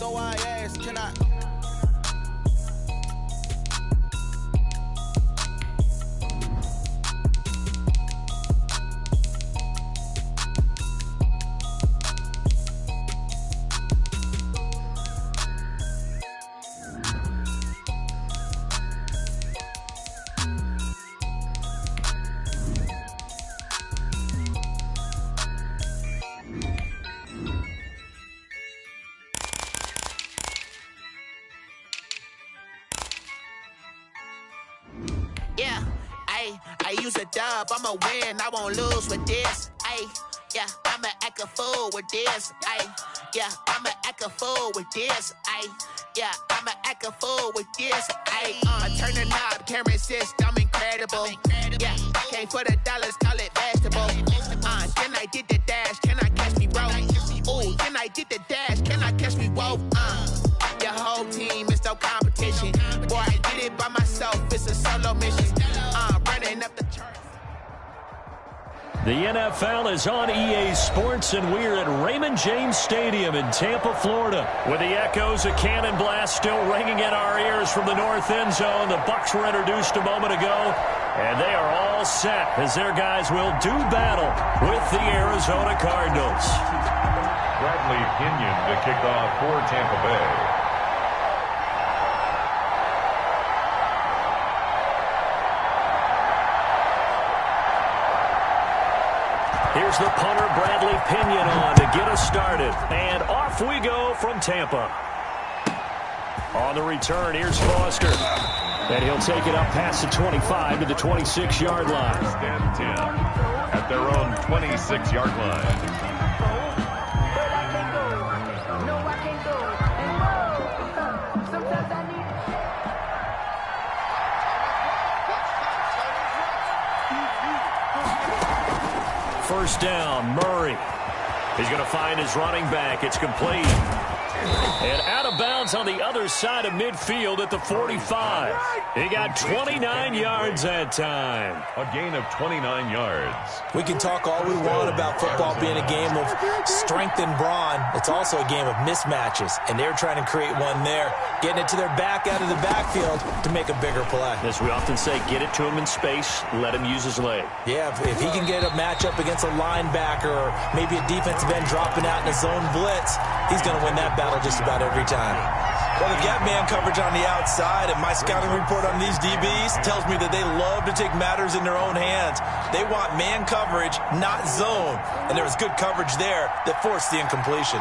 So I ask, can I? Yeah, I use a dub, I'ma win, I won't lose with this. Yeah, I'ma act a fool with this. Yeah, I'ma act a fool with this. Yeah, I'ma act a fool with this. Turn the knob, can't resist, I'm incredible. Yeah, came for the dollars, call it vegetable. Then I did the dash, can I catch me, bro? Ooh, then I did the dash, can I catch me, whoa? Your whole team is no competition. Boy, I did it by myself, it's a solo mission. Running up the charts. The NFL is on EA Sports, and we're at Raymond James Stadium in Tampa, Florida. With the echoes of cannon blast still ringing in our ears from the north end zone. The Bucs were introduced a moment ago, and they are all set as their guys will do battle with the Arizona Cardinals. Bradley Pinion to kick off for Tampa Bay. Here's the punter, Bradley Pinion, on to get us started. And off we go from Tampa. On the return, here's Foster. And he'll take it up past the 25 to the 26-yard line. Stand 10 at their own 26-yard line. First down, Murray. He's going to find his running back. It's complete. And out of bounds on the other side of midfield at the 45. He got 29 yards that time. A gain of 29 yards. We can talk all we want about football being a game of strength and brawn. It's also a game of mismatches, and they're trying to create one there, getting it to their back out of the backfield to make a bigger play. As we often say, get it to him in space, let him use his leg. Yeah, if he can get a matchup against a linebacker or maybe a defensive end dropping out in a zone blitz, he's going to win that battle just about every time. Well, they've got man coverage on the outside, and my scouting report on these DBs tells me that they love to take matters in their own hands. They want man coverage, not zone, and there was good coverage there that forced the incompletion.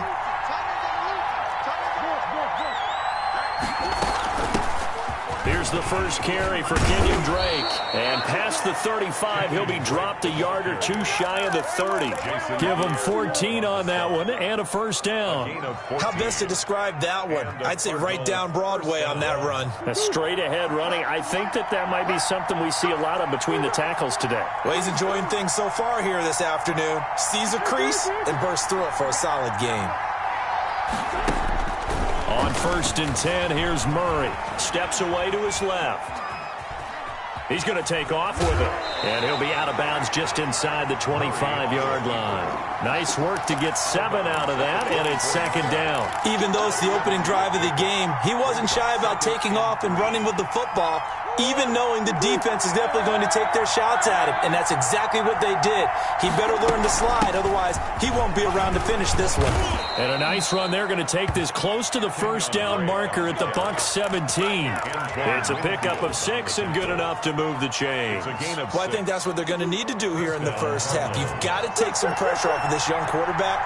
Here's the first carry for Kenyon Drake. And past the 35, he'll be dropped a yard or two shy of the 30. Give him 14 on that one and a first down. How best to describe that one? I'd say right down Broadway on that run. A straight ahead running. I think that might be something we see a lot of between the tackles today. Well, he's enjoying things so far here this afternoon. Sees a crease and bursts through it for a solid gain. On 1st and 10, here's Murray. Steps away to his left. He's going to take off with it. And he'll be out of bounds just inside the 25-yard line. Nice work to get 7 out of that, and it's second down. Even though it's the opening drive of the game, he wasn't shy about taking off and running with the football, even knowing the defense is definitely going to take their shots at him, and that's exactly what they did. He better learn to slide, otherwise he won't be around to finish this one. And a nice run. They're going to take this close to the first down marker at the Bucs 17. It's a pickup of 6 and good enough to move the chains. Well, I think that's what they're going to need to do here in the first half. You've got to take some pressure off of this young quarterback,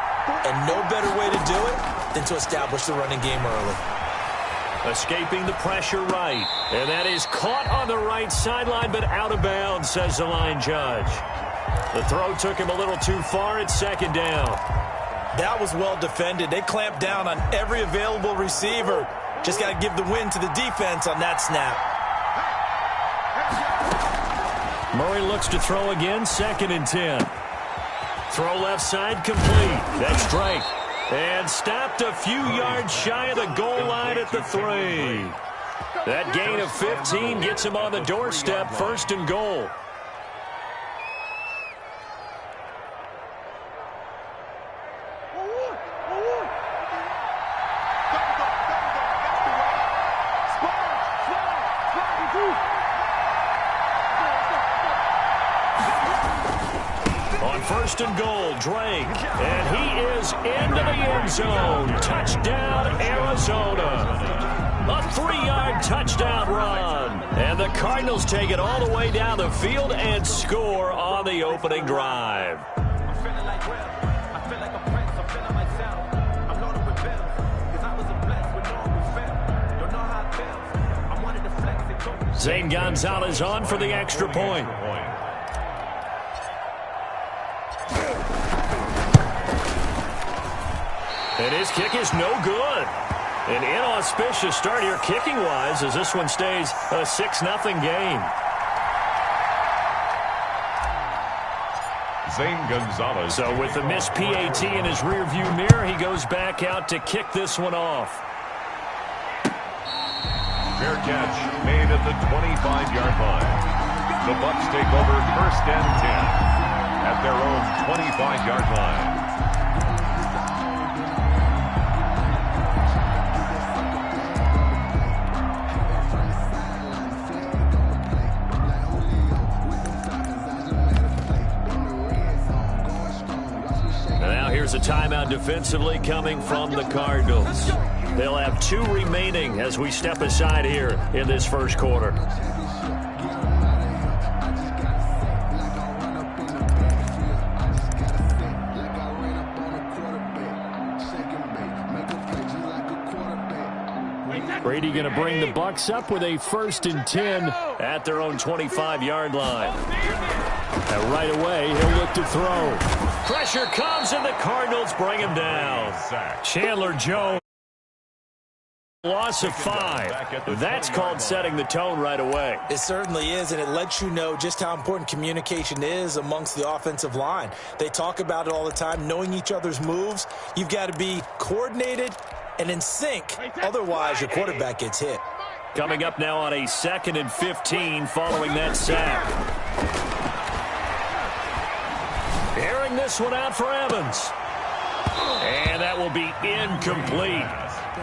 and no better way to do it than to establish the running game early. Escaping the pressure right. And that is caught on the right sideline, but out of bounds, says the line judge. The throw took him a little too far. It's second down. That was well defended. They clamped down on every available receiver. Just got to give the win to the defense on that snap. Murray looks to throw again, 2nd and 10. Throw left side, complete. That's Drake. And stopped a few yards shy of the goal line at the 3. That gain of 15 gets him on the doorstep, 1st and goal. first and goal. Drake. And he is into the end zone. Touchdown, Arizona. A 3-yard touchdown run. And the Cardinals take it all the way down the field and score on the opening drive. Zane Gonzalez on for the extra point. And his kick is no good. An inauspicious start here kicking-wise as this one stays a 6-0 game. Zane Gonzalez. So with the missed PAT in his rearview mirror, he goes back out to kick this one off. Fair catch made at the 25-yard line. The Bucs take over 1st and 10 at their own 25-yard line. Now here's a timeout defensively coming from the Cardinals. They'll have 2 remaining as we step aside here in this first quarter. Brady going to bring the Bucs up with a 1st and 10 at their own 25-yard line. And right away, he'll look to throw. Pressure comes, and the Cardinals bring him down. Chandler Jones. Loss of 5. That's called setting the tone right away. It certainly is, and it lets you know just how important communication is amongst the offensive line. They talk about it all the time, knowing each other's moves. You've got to be coordinated and in sync. Otherwise, your quarterback gets hit. Coming up now on a 2nd and 15 following that sack. Airing this one out for Evans. And that will be incomplete.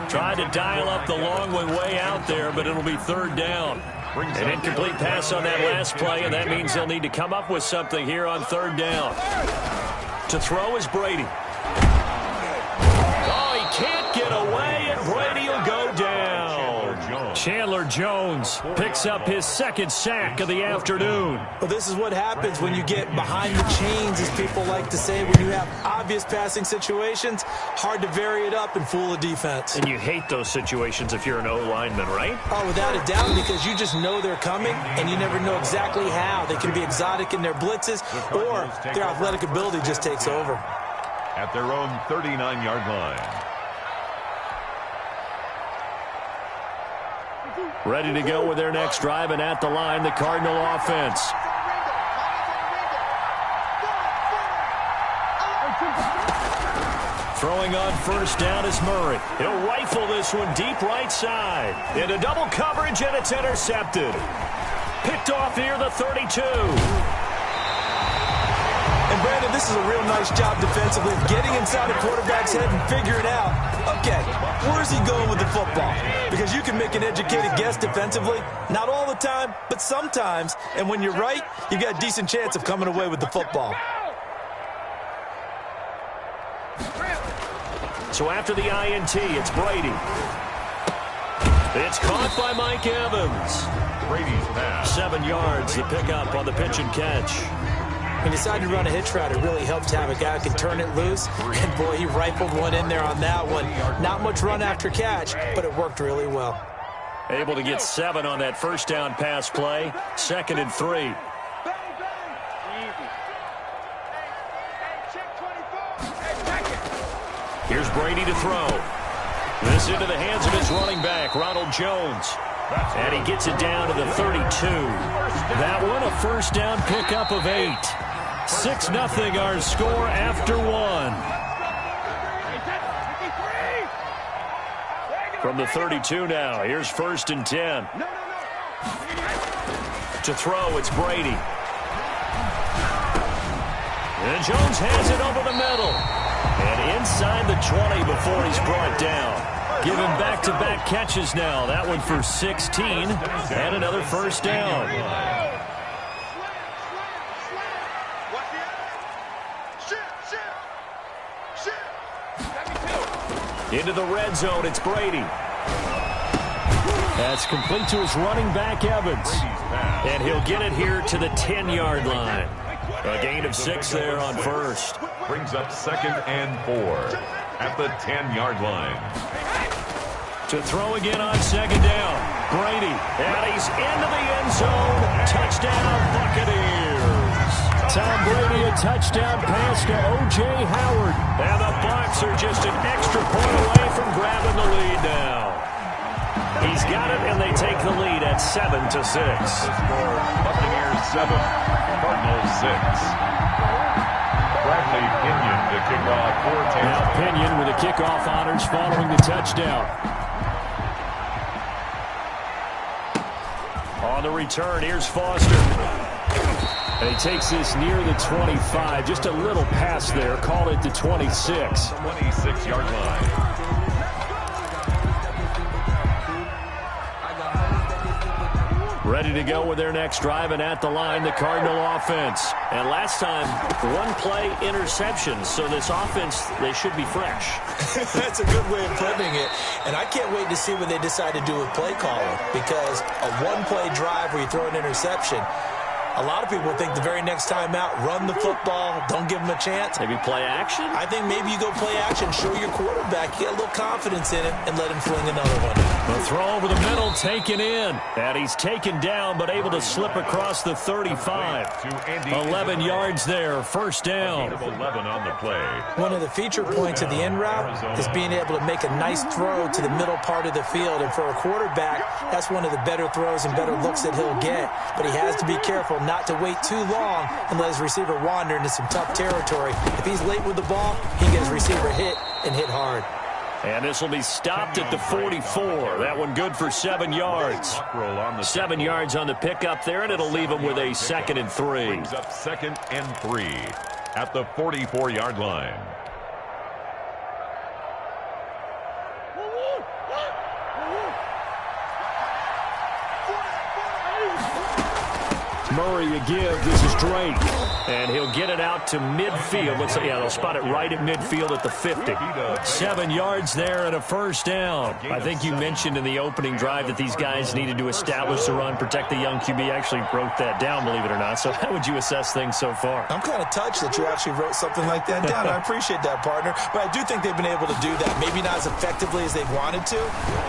Tried to dial up the long one way out there, but it'll be 3rd down. An incomplete pass on that last play, and that means they'll need to come up with something here on 3rd down. To throw is Brady. Oh, he can't get away, and Brady will go down. Chandler Jones picks up his 2nd sack of the afternoon. Well, this is what happens when you get behind the chains, as people like to say. When you have obvious passing situations, hard to vary it up and fool a defense. And you hate those situations if you're an O-lineman, right? Oh, without a doubt, because you just know they're coming, and you never know exactly how. They can be exotic in their blitzes, or their athletic ability just takes over. At their own 39-yard line. Ready to go with their next drive, and at the line, the Cardinal offense. Throwing on 1st down is Murray. He'll rifle this one deep right side. Into double coverage, and it's intercepted. Picked off near the 32. And, Brandon, this is a real nice job defensively, getting inside the quarterback's head and figuring out, okay, where's he going with the football? Because you can make an educated guess defensively, not all the time, but sometimes. And when you're right, you've got a decent chance of coming away with the football. So after the INT, it's Brady. It's caught by Mike Evans. Brady's pass. 7 yards, the pickup on the pitch and catch. He decided to run a hitch route. It really helped to have a guy who can turn it loose. And, boy, he rifled one in there on that one. Not much run after catch, but it worked really well. Able to get 7 on that 1st down pass play. 2nd and 3. Here's Brady to throw. This into the hands of his running back, Ronald Jones. And he gets it down to the 32. That one a 1st down pickup of 8. 6-0 our score after 1. From the 32 now, here's 1st and 10. To throw, it's Brady. And Jones has it over the middle. And inside the 20 before he's brought down. Give him back-to-back catches now. That one for 16 and another 1st down. Into the red zone, it's Brady. That's complete to his running back, Evans. And he'll get it here to the 10-yard line. A gain of 6 there on first. Brings up 2nd and 4 at the 10-yard line. To throw again on 2nd down. Brady, and he's into the end zone. Touchdown, Buccaneers. Tom Brady, a touchdown pass to O.J. Howard. And the Bucs are just an extra point away from grabbing the lead now. He's got it, and they take the lead at 7-6. The score, Buccaneers 7, Cardinals 6. Bradley Pinion to kick off for Tampa. Now Pinion with the kickoff honors following the touchdown. On the return, here's Foster. And he takes this near the 25. Just a little pass there. Call it the 26. 26-yard line. Ready to go with their next drive, and at the line, the Cardinal offense. And last time, 1-play interception, so this offense, they should be fresh. That's a good way of putting it. And I can't wait to see what they decide to do with play calling, because a 1-play drive where you throw an interception, a lot of people think the very next time out, run the football, don't give them a chance. Maybe play action? I think maybe you go play action, show your quarterback, get a little confidence in him, and let him fling another one. The throw over the middle, taken in. And he's taken down, but able to slip across the 35. 11 yards there, first down. 11 on the play. One of the feature points of the end route is being able to make a nice throw to the middle part of the field. And for a quarterback, that's one of the better throws and better looks that he'll get. But he has to be careful not to wait too long and let his receiver wander into some tough territory. If he's late with the ball, he can get his receiver hit and hit hard. And this will be stopped at the 44. That one good for 7 yards. 7 yards on the pickup there, and it'll leave him with a 2nd and 3. Brings up 2nd and 3 at the 44-yard line. Murray a give. This is Drake. And he'll get it out to midfield. Let's say, yeah, they'll spot it right at midfield at the 50. 7 yards there and a first down. I think you mentioned in the opening drive that these guys needed to establish the run, protect the young QB. I actually wrote that down, believe it or not. So how would you assess things so far? I'm kind of touched that you actually wrote something like that down. I appreciate that, partner. But I do think they've been able to do that. Maybe not as effectively as they've wanted to,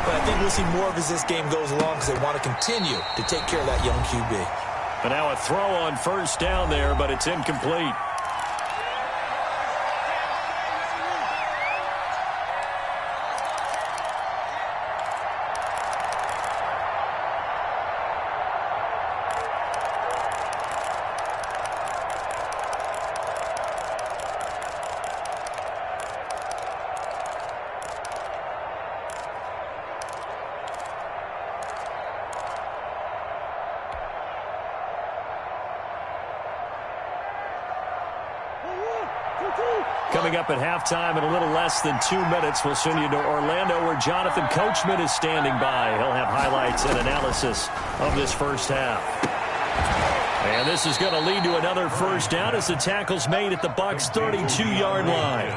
but I think we'll see more of as this game goes along because they want to continue to take care of that young QB. But now a throw on first down there, but it's incomplete. Coming up at halftime in a little less than 2 minutes, we'll send you to Orlando where Jonathan Coachman is standing by. He'll have highlights and analysis of this first half. And this is going to lead to another first down as the tackle's made at the Bucs' 32-yard line.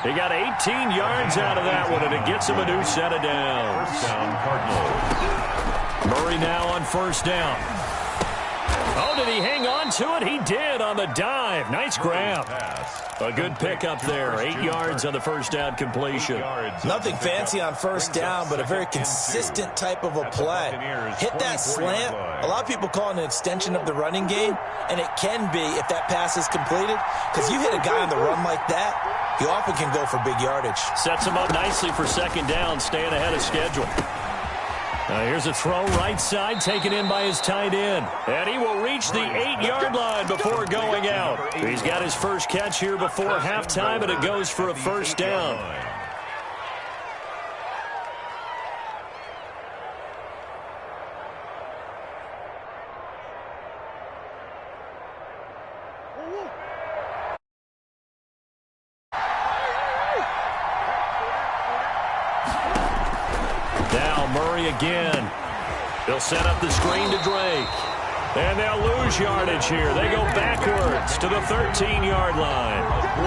He got 18 yards out of that one, and it gets him a new set of downs. First down, Cardinals. Murray now on first down. Oh, did he hang on to it? He did on the dive. Nice grab. A good pickup there. 8 yards on the first down completion. Nothing fancy on first down, but a very consistent type of a play. Hit that slant. A lot of people call it an extension of the running game, and it can be if that pass is completed, because you hit a guy on the run like that, he often can go for big yardage. Sets him up nicely for second down, staying ahead of schedule. Here's a throw right side, taken in by his tight end. And he will reach the 8-yard line before going out. He's got his first catch here before halftime, and it goes for a first down. Now Murray again. He'll set up the screen to Drake. And they'll lose yardage here. They go backwards to the 13-yard line.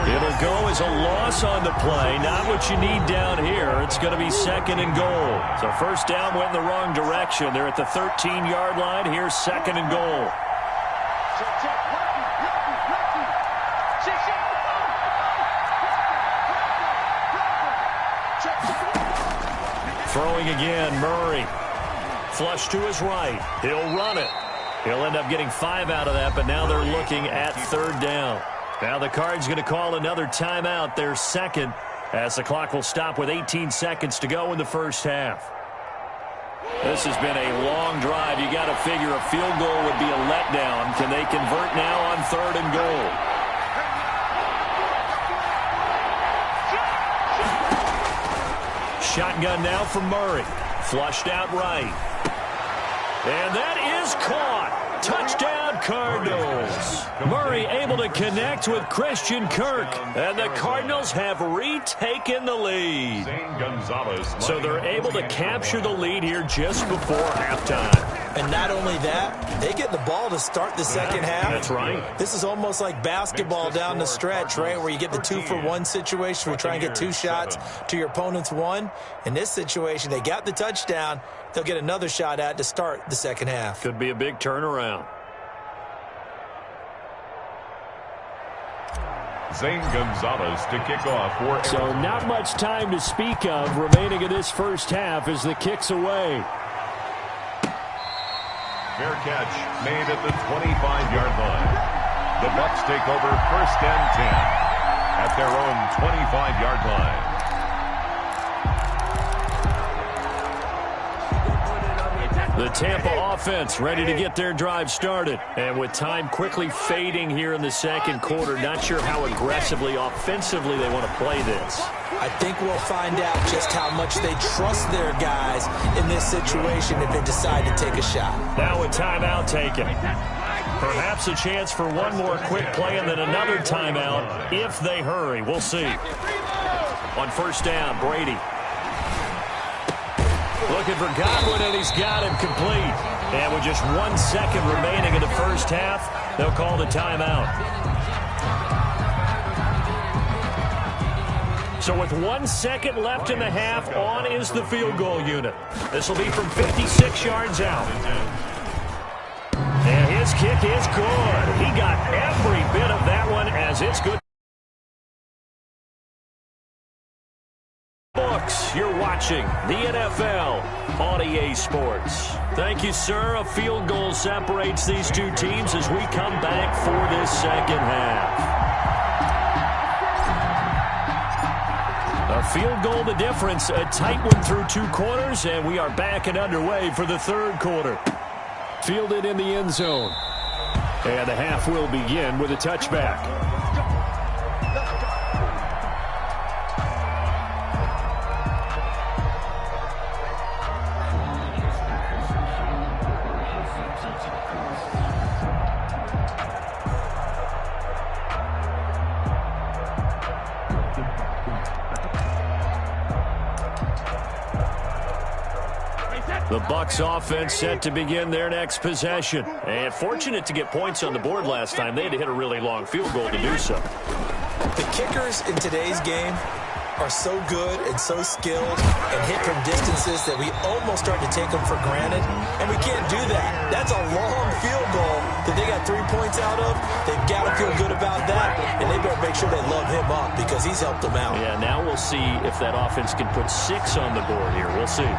It'll go as a loss on the play. Not what you need down here. It's going to be 2nd and goal. So first down went in the wrong direction. They're at the 13-yard line. Here's 2nd and goal. Throwing again, Murray. Flush to his right. He'll run it. He'll end up getting 5 out of that, but now they're looking at 3rd down. Now the Cards going to call another timeout, their 2nd, as the clock will stop with 18 seconds to go in the first half. This has been a long drive. You got to figure a field goal would be a letdown. Can they convert now on 3rd and goal? Shotgun now from Murray. Flushed out right. And that is caught. Touchdown, Cardinals. Murray able to connect with Christian Kirk. And the Cardinals have retaken the lead. So they're able to capture the lead here just before halftime. And not only that, they get the ball to start the second half. That's right. This is almost like basketball down the stretch, right, where you get the 2-for-1 situation. We're trying to get 2 shots to your opponent's 1. In this situation, they got the touchdown. They'll get another shot at to start the second half. Could be a big turnaround. Zane Gonzalez to kick off for So not much time to speak of remaining in this first half as the kick's away. Fair catch made at the 25-yard line. The Bucs take over 1st and 10 at their own 25-yard line. The Tampa offense ready to get their drive started. And with time quickly fading here in the second quarter, not sure how aggressively, offensively they want to play this. I think we'll find out just how much they trust their guys in this situation if they decide to take a shot. Now a timeout taken. Perhaps a chance for one more quick play and then another timeout if they hurry. We'll see. On 1st down, Brady. Looking for Godwin, and he's got him complete. And with just 1 second remaining in the first half, they'll call the timeout. So with 1 second left in the half, on is the field goal unit. This will be from 56 yards out. And his kick is good. He got every bit of that one as it's good. You're watching the NFL on EA Sports. Thank you, sir. A field goal separates these two teams as we come back for this second half. A field goal the difference, a tight one through 2 quarters, and we are back and underway for the 3rd quarter. Fielded in the end zone. And the half will begin with a touchback. The Bucs offense set to begin their next possession. And fortunate to get points on the board last time. They had to hit a really long field goal to do so. The kickers in today's game are so good and so skilled and hit from distances that we almost start to take them for granted. And we can't do that. That's a long field goal that they got 3 points out of. They've got to feel good about that. And they better make sure they love him up because he's helped them out. Yeah, now we'll see if that offense can put 6 on the board here. We'll see.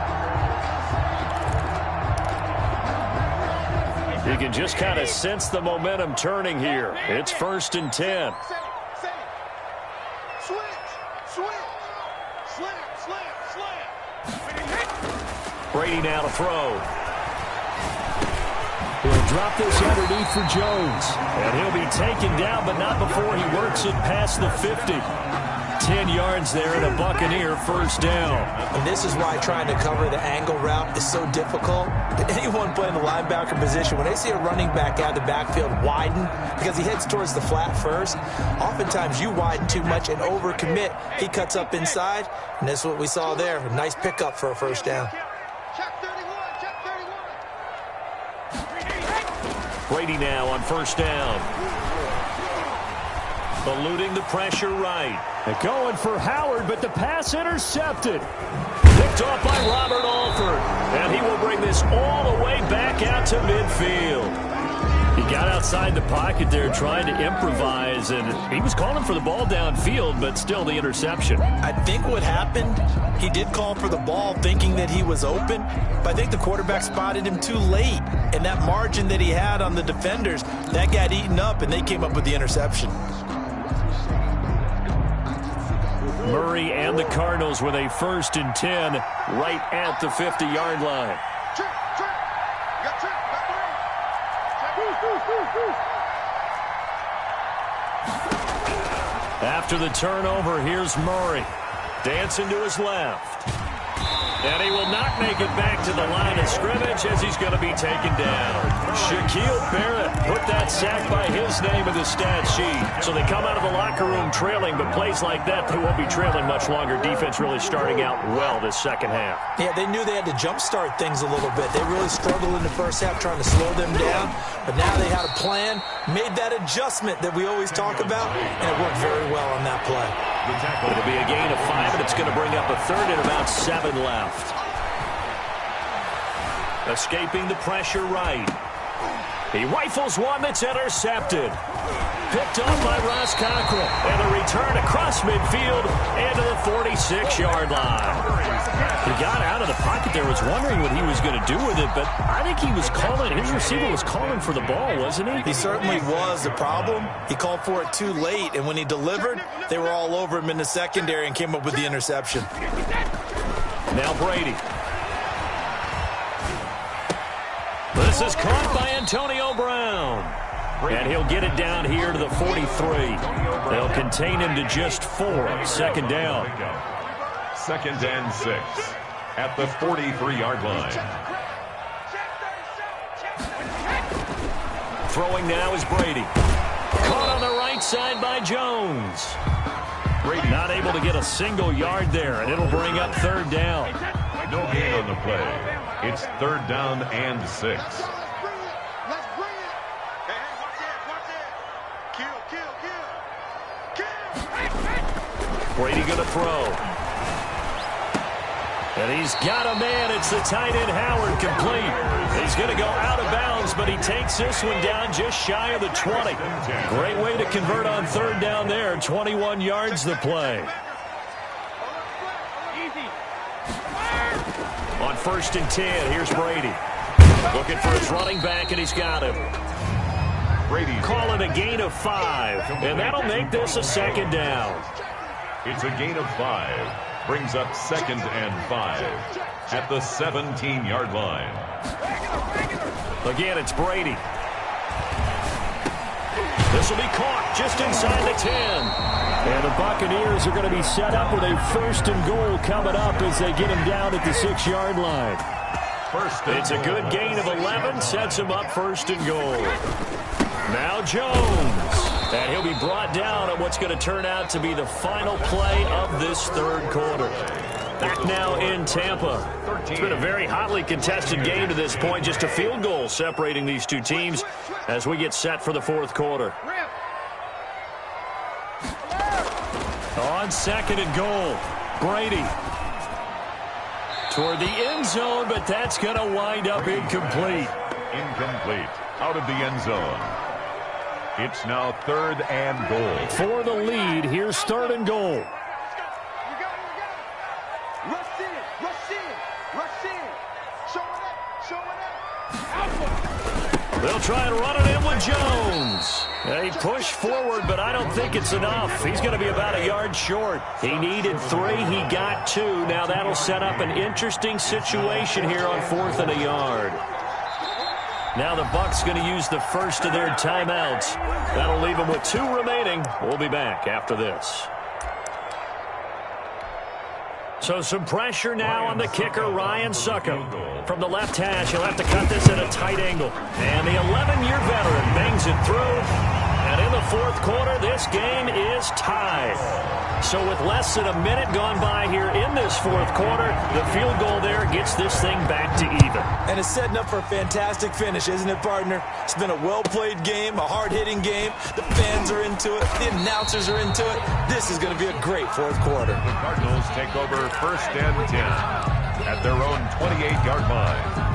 You can just kind of sense the momentum turning here. It's 1st and 10. Brady now to throw. He'll drop this underneath for Jones. And he'll be taken down, but not before he works it past the 50. 10 yards there and a Buccaneer 1st down. And this is why trying to cover the angle route is so difficult. Anyone playing the linebacker position, when they see a running back out of the backfield widen because he heads towards the flat first, oftentimes you widen too much and overcommit. He cuts up inside, and that's what we saw there. A nice pickup for a 1st down. Brady now on first down. Eluding the pressure right. They're going for Howard, but the pass intercepted. Picked off by Robert Alford. And he will bring this all the way back out to midfield. He got outside the pocket there trying to improvise, and he was calling for the ball downfield, but still the interception. I think what happened, he did call for the ball thinking that he was open, but I think the quarterback spotted him too late, and that margin that he had on the defenders, that got eaten up, and they came up with the interception. Murray and the Cardinals with a 1st and 10 right at the 50-yard line. After the turnover, here's Murray. Dancing to his left. And he will not make it back to the line of scrimmage as he's going to be taken down. Shaquille Barrett put that sack by his name in the stat sheet. So they come out of the locker room trailing, but plays like that, they won't be trailing much longer. Defense really starting out well this second half. Yeah, they knew they had to jumpstart things a little bit. They really struggled in the first half trying to slow them down, but now they had a plan, made that adjustment that we always talk about, and it worked very well on that play. It'll be a gain of 5, and it's going to bring up a 3rd and about 7 left. Escaping the pressure right. He rifles one that's intercepted. Picked off by Ross Cockrell. And a return across midfield and to the 46-yard line. He got out of the pocket there, was wondering what he was going to do with it, but I think he was calling, his receiver was calling for the ball, wasn't he? He certainly was. The problem, he called for it too late, and when he delivered, they were all over him in the secondary and came up with the interception. Now Brady. This is caught by Antonio Brown. And he'll get it down here to the 43. They'll contain him to just 4. 2nd down. 2nd and 6 at the 43-yard line. Throwing now is Brady. Caught on the right side by Jones. Brady not able to get a single yard there, and it'll bring up 3rd down. No gain on the play. It's 3rd down and 6. Brady going to throw. And he's got a man. It's the tight end Howard, complete. He's going to go out of bounds, but he takes this one down just shy of the 20. Great way to convert on 3rd down there. 21 yards the play. On 1st and 10, here's Brady. Looking for his running back, and he's got him. Brady calling a gain of 5, and that'll make this a 2nd down. It's a gain of 5. Brings up 2nd and 5 at the 17-yard line. Again, it's Brady. This will be caught just inside the 10. And the Buccaneers are going to be set up with a 1st and goal coming up as they get him down at the 6-yard line. It's a good gain of 11, sets him up 1st and goal. Now Jones. And he'll be brought down on what's going to turn out to be the final play of this 3rd quarter. Back now in Tampa. It's been a very hotly contested game to this point. Just a field goal separating these two teams as we get set for the 4th quarter. On 2nd and goal, Brady. Toward the end zone, but that's going to wind up incomplete. Incomplete. Out of the end zone. It's now 3rd and goal. For the lead, here's 3rd and goal. Rush in. Show it up. They'll try and run it in with Jones. They push forward, but I don't think it's enough. He's going to be about a yard short. He needed 3. He got 2. Now that'll set up an interesting situation here on 4th and a yard. Now the Bucs going to use the first of their timeouts. That'll leave them with 2 remaining. We'll be back after this. So some pressure now on the kicker, Ryan Succop. From the left hash, he'll have to cut this at a tight angle. And the 11-year veteran bangs it through. And in the 4th quarter, this game is tied. So with less than a minute gone by here in this fourth quarter, the field goal there gets this thing back to even. And it's setting up for a fantastic finish, isn't it, partner? It's been a well-played game, a hard-hitting game. The fans are into it. The announcers are into it. This is going to be a great fourth quarter. The Cardinals take over 1st and 10 at their own 28-yard line.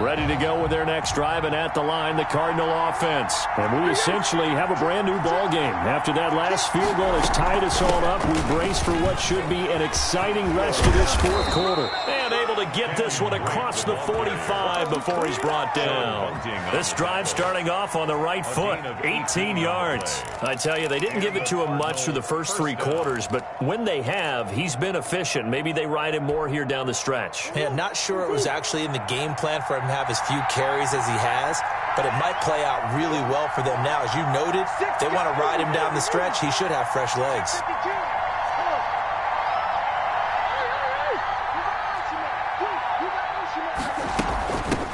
Ready to go with their next drive, and at the line, the Cardinal offense. And we essentially have a brand-new ball game. After that last field goal has tied us all up, we brace for what should be an exciting rest of this fourth quarter. And able to get this one across the 45 before he's brought down. This drive starting off on the right foot, 18 yards. I tell you, they didn't give it to him much through the first 3 quarters, but when they have, he's been efficient. Maybe they ride him more here down the stretch. Yeah, not sure it was actually in the game plan for him to have as few carries as he has, but it might play out really well for them now. As you noted, if they want to ride him down the stretch, he should have fresh legs.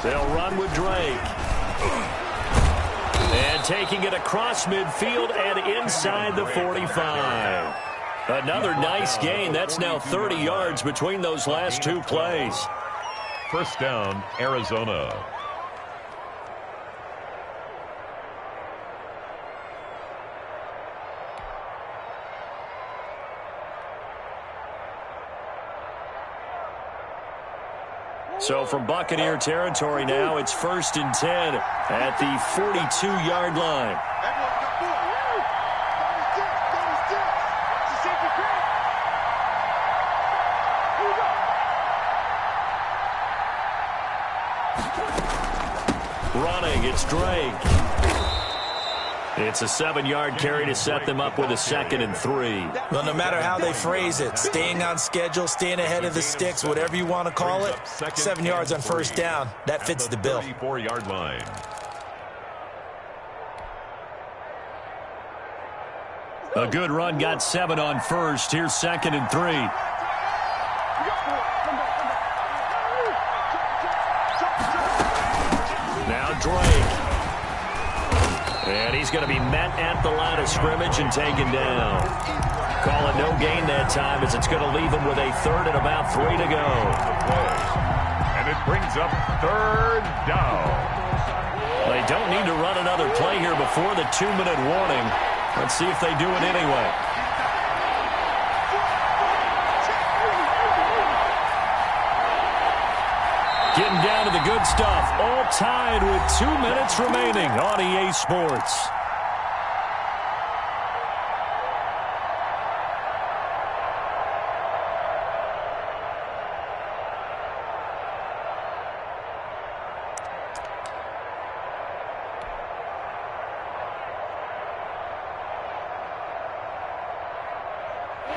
They'll run with Drake. And taking it across midfield and inside the 45. Another nice gain. That's now 30 yards between those last 2 plays. 1st down, Arizona. So from Buccaneer territory now, it's 1st and 10 at the 42-yard line. Running, it's Drake. It's a 7-yard carry to set them up with a 2nd and 3. Well, no matter how they phrase it, staying on schedule, staying ahead of the sticks, whatever you want to call it, 7 yards on 1st down, that fits the bill. 34-yard line. A good run, got 7 on 1st. Here's 2nd and 3. Now Drake. And he's going to be met at the line of scrimmage and taken down. Call it no gain that time, as it's going to leave him with a 3rd and about 3 to go. And it brings up 3rd down. They don't need to run another play here before the 2-minute warning. Let's see if they do it anyway. Getting down to the good stuff. All tied with 2 minutes remaining on EA Sports.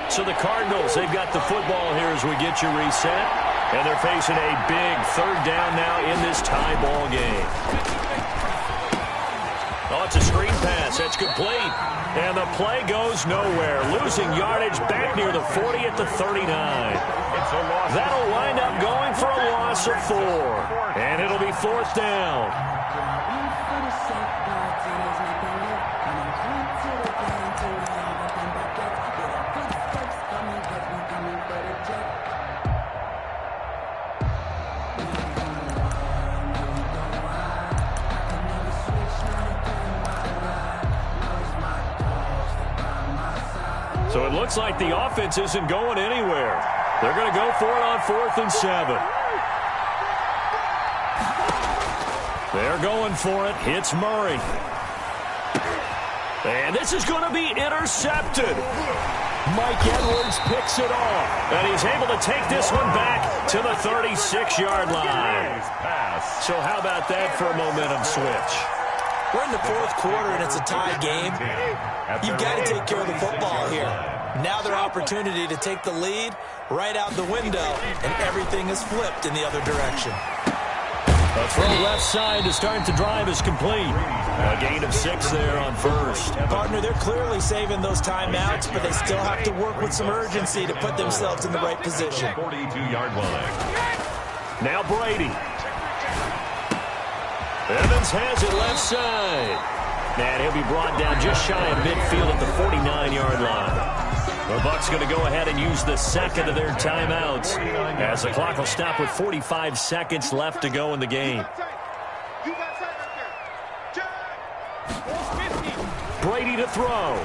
So the Cardinals, they've got the football here as we get you reset. And they're facing a big 3rd down now in this tie ball game. Oh, it's a screen pass. That's complete. And the play goes nowhere. Losing yardage back near the 40 at the 39. That'll wind up going for a loss of 4. And it'll be 4th down. So it looks like the offense isn't going anywhere. They're going to go for it on 4th and 7. They're going for it. Hits Murray. And this is going to be intercepted. Mike Edwards picks it off. And he's able to take this one back to the 36-yard line. So how about that for a momentum switch? We're in the fourth quarter, and it's a tie game. You've got to take care of the football here. Now their opportunity to take the lead right out the window, and everything is flipped in the other direction. A throw left side to start the drive is complete. A gain of 6 there on first. Partner, they're clearly saving those timeouts, but they still have to work with some urgency to put themselves in the right position. 42-yard line. Now Brady. Evans has it left side. And he'll be brought down just shy of midfield at the 49-yard line. The Bucs going to go ahead and use the second of their timeouts as the clock will stop with 45 seconds left to go in the game. Brady to throw.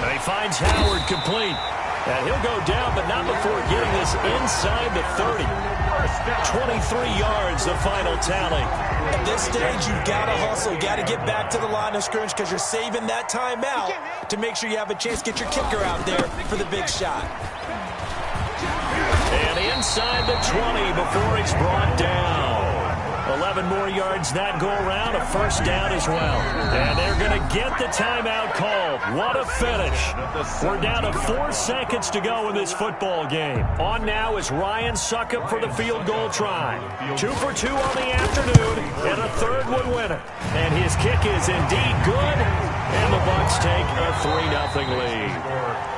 And he finds Howard complete. And he'll go down, but not before getting this inside the 30. 23 yards, the final tally. At this stage, you've got to hustle, got to get back to the line of scrimmage because you're saving that timeout to make sure you have a chance to get your kicker out there for the big shot. And inside the 20 before it's brought down. 11 more yards that go around, a first down as well. And they're going to get the timeout called. What a finish. We're down to 4 seconds to go in this football game. On now is Ryan Succop for the field goal try. 2 for 2 on the afternoon, and a third would win it. And his kick is indeed good, and the Bucs take a 3-0 lead.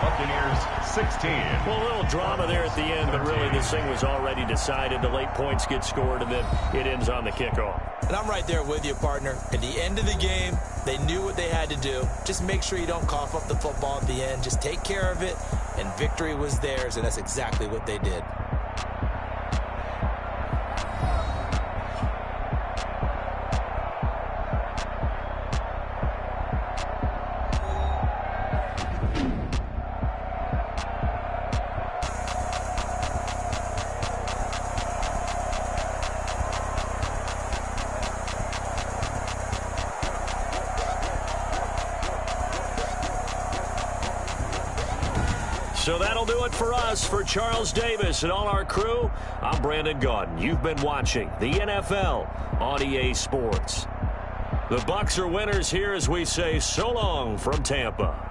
Buccaneers 16. Well, a little drama there at the end, but really this thing was already decided. The late points get scored, and then it ends on the kickoff. And I'm right there with you, partner. At the end of the game, they knew what they had to do. Just make sure you don't cough up the football at the end. Just take care of it, and victory was theirs, and that's exactly what they did. So that'll do it for us. For Charles Davis and all our crew, I'm Brandon Gaudin. You've been watching the NFL on EA Sports. The Bucs are winners here as we say so long from Tampa.